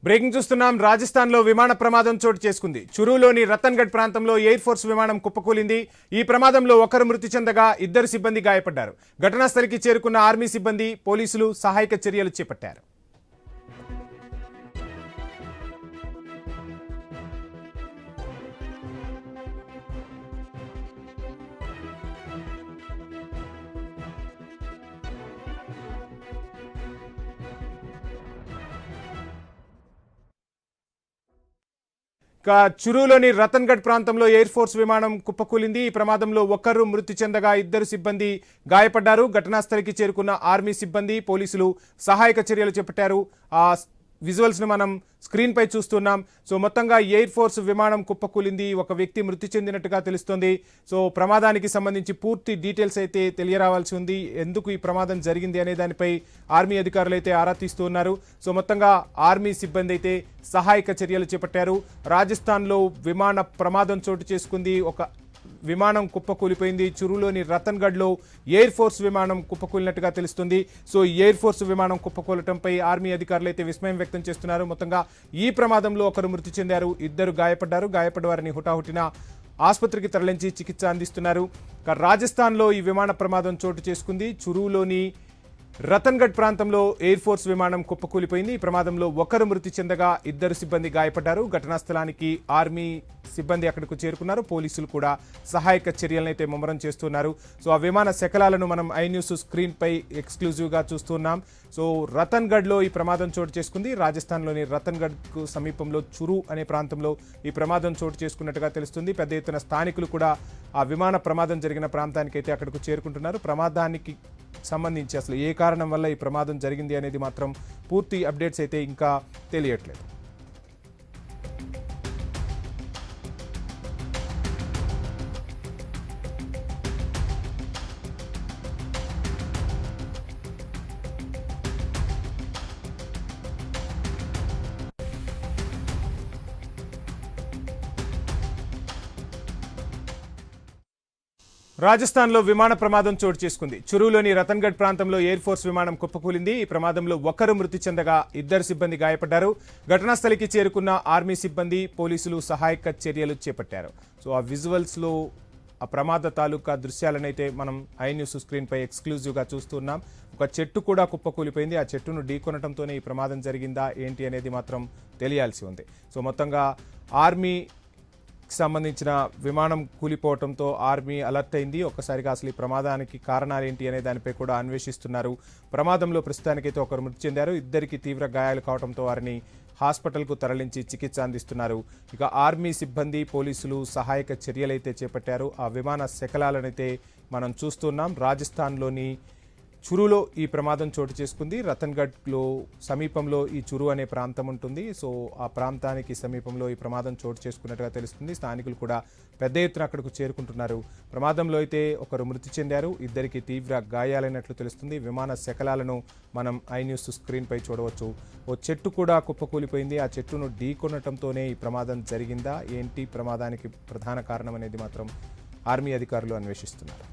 Breaking చూస్తున్నాం. రాజస్థాన్లో విమాన ప్రమాదం చోటు చేసుకుంది. చురూలోని రతన్గఢ్ ప్రాంతంలో ఎయిర్ ఫోర్స్ విమానం కుప్పకూలింది. ఈ ప్రమాదంలో ఒకరు మృతి చెందగా 2 సిబ్బంది గాయపడ్డారు. ఘటనా స్థలికి చేరుకున్న ఆర్మీ సిబ్బంది, పోలీసులు సహాయక చర్యలు చేపట్టారు. చురూలోని రతన్గఢ్ ప్రాంతంలో ఎయిర్ ఫోర్స్ విమానం కుప్పకూలింది. ఈ ప్రమాదంలో ఒకరు మృతి చెందగా 2 సిబ్బంది గాయపడ్డారు. ఘటనా స్థలికి చేరుకున్న ఆర్మీ సిబ్బంది, పోలీసులు సహాయక చర్యలు చేపట్టారు. ఆ విజువల్స్ ను మనం స్క్రీన్ పై చూస్తున్నాం. సో మొత్తంగా ఎయిర్ ఫోర్స్ విమానం కుప్పకూలింది. ఒక వ్యక్తి మృతి చెందినట్టుగా తెలుస్తోంది. సో ప్రమాదానికి సంబంధించి పూర్తి డీటెయిల్స్ అయితే తెలియరావాల్సి ఉంది. ఎందుకు ఈ ప్రమాదం జరిగింది అనే దానిపై ఆర్మీ అధికారులు అయితే ఆరా తీస్తూ ఉన్నారు. సో మొత్తంగా ఆర్మీ సిబ్బంది అయితే సహాయక చర్యలు చేపట్టారు. రాజస్థాన్లో విమాన ప్రమాదం చోటు చేసుకుంది. ఒక విమానం కుప్పకూలిపోయింది. చురూలోని రతన్గఢ్లో ఎయిర్ ఫోర్స్ విమానం కుప్పకూలినట్టుగా తెలుస్తుంది. సో ఎయిర్ ఫోర్స్ విమానం కుప్పకూలటంపై ఆర్మీ అధికారులు అయితే విస్మయం వ్యక్తం చేస్తున్నారు. మొత్తంగా ఈ ప్రమాదంలో ఒకరు మృతి చెందారు, 2 గాయపడ్డారు. గాయపడ్డ వారిని హుటాహుటిన ఆసుపత్రికి తరలించి చికిత్స అందిస్తున్నారు. రాజస్థాన్లో ఈ విమాన ప్రమాదం చోటు చేసుకుంది. చురూలోని రతన్గఢ్ ప్రాంతంలో ఎయిర్ ఫోర్స్ విమానం కుప్పకూలిపోయింది. ఈ ప్రమాదంలో ఒకరు మృతి చెందగా 2 సిబ్బంది గాయపడ్డారు. ఘటనా స్థలానికి ఆర్మీ సిబ్బంది అక్కడకు చేరుకున్నారు. పోలీసులు కూడా సహాయక చర్యలను అయితే ముమ్మరం చేస్తున్నారు. సో ఆ విమాన శకలాలను మనం ఐ న్యూస్ స్క్రీన్ పై ఎక్స్క్లూజివ్గా చూస్తున్నాం. సో రతన్గఢ్లో ఈ ప్రమాదం చోటు చేసుకుంది. రాజస్థాన్లోని రతన్గఢ్కు సమీపంలో చురు అనే ప్రాంతంలో ఈ ప్రమాదం చోటు చేసుకున్నట్టుగా తెలుస్తుంది. పెద్ద ఎత్తున స్థానికులు కూడా ఆ విమాన ప్రమాదం జరిగిన ప్రాంతానికి అయితే అక్కడకు చేరుకుంటున్నారు. ప్రమాదానికి సంబంధించి అసలు ఏ కారణం వల్ల ఈ ప్రమాదం జరిగింది అనేది మాత్రం పూర్తి అప్డేట్స్ అయితే ఇంకా తెలియట్లేదు. రాజస్థాన్లో విమాన ప్రమాదం చోటు చేసుకుంది. చురూలోని రతన్గఢ్ ప్రాంతంలో ఎయిర్ ఫోర్స్ విమానం కుప్పకూలింది. ఈ ప్రమాదంలో ఒకరు మృతి చెందగా 2 సిబ్బంది గాయపడ్డారు. ఘటనా స్థలికి చేరుకున్న ఆర్మీ సిబ్బంది, పోలీసులు సహాయక చర్యలు చేపట్టారు. సో ఆ విజువల్స్లో ఆ ప్రమాద తాలూకా దృశ్యాలనైతే మనం ఐ న్యూస్ స్క్రీన్ పై ఎక్స్క్లూజివ్గా చూస్తున్నాం. ఒక చెట్టు కూడా కుప్పకూలిపోయింది. ఆ చెట్టును ఢీకొనటంతోనే ఈ ప్రమాదం జరిగిందా ఏంటి అనేది మాత్రం తెలియాల్సి ఉంది. సో మొత్తంగా ఆర్మీ సంబంధించిన విమానం కూలిపోవడంతో ఆర్మీ అలర్ట్ అయింది. ఒక్కసారిగా అసలు ఈ ప్రమాదానికి కారణాలు ఏంటి అనే దానిపై కూడా అన్వేషిస్తున్నారు. ప్రమాదంలో ప్రస్తుతానికైతే ఒకరు మృతి చెందారు. 2 తీవ్ర గాయాలు కావడంతో వారిని హాస్పిటల్కు తరలించి చికిత్స అందిస్తున్నారు. ఇక ఆర్మీ సిబ్బంది, పోలీసులు సహాయక చర్యలైతే చేపట్టారు. ఆ విమాన శకలాలనైతే మనం చూస్తున్నాం. రాజస్థాన్లోని చురులో ఈ ప్రమాదం చోటు చేసుకుంది. రతన్గఢ్లో సమీపంలో ఈ చురు అనే ప్రాంతం ఉంటుంది. సో ఆ ప్రాంతానికి సమీపంలో ఈ ప్రమాదం చోటు చేసుకున్నట్టుగా తెలుస్తుంది. స్థానికులు కూడా పెద్ద ఎత్తున అక్కడకు చేరుకుంటున్నారు. ప్రమాదంలో అయితే ఒకరు మృతి చెందారు, 2 తీవ్ర గాయాలైనట్లు తెలుస్తుంది. విమాన శకలాలను మనం ఐ న్యూస్ స్క్రీన్ పై చూడవచ్చు. ఓ చెట్టు కూడా కుప్పకూలిపోయింది. ఆ చెట్టును ఢీకొనటంతోనే ఈ ప్రమాదం జరిగిందా ఏంటి, ప్రమాదానికి ప్రధాన కారణం అనేది మాత్రం ఆర్మీ అధికారులు అన్వేషిస్తున్నారు.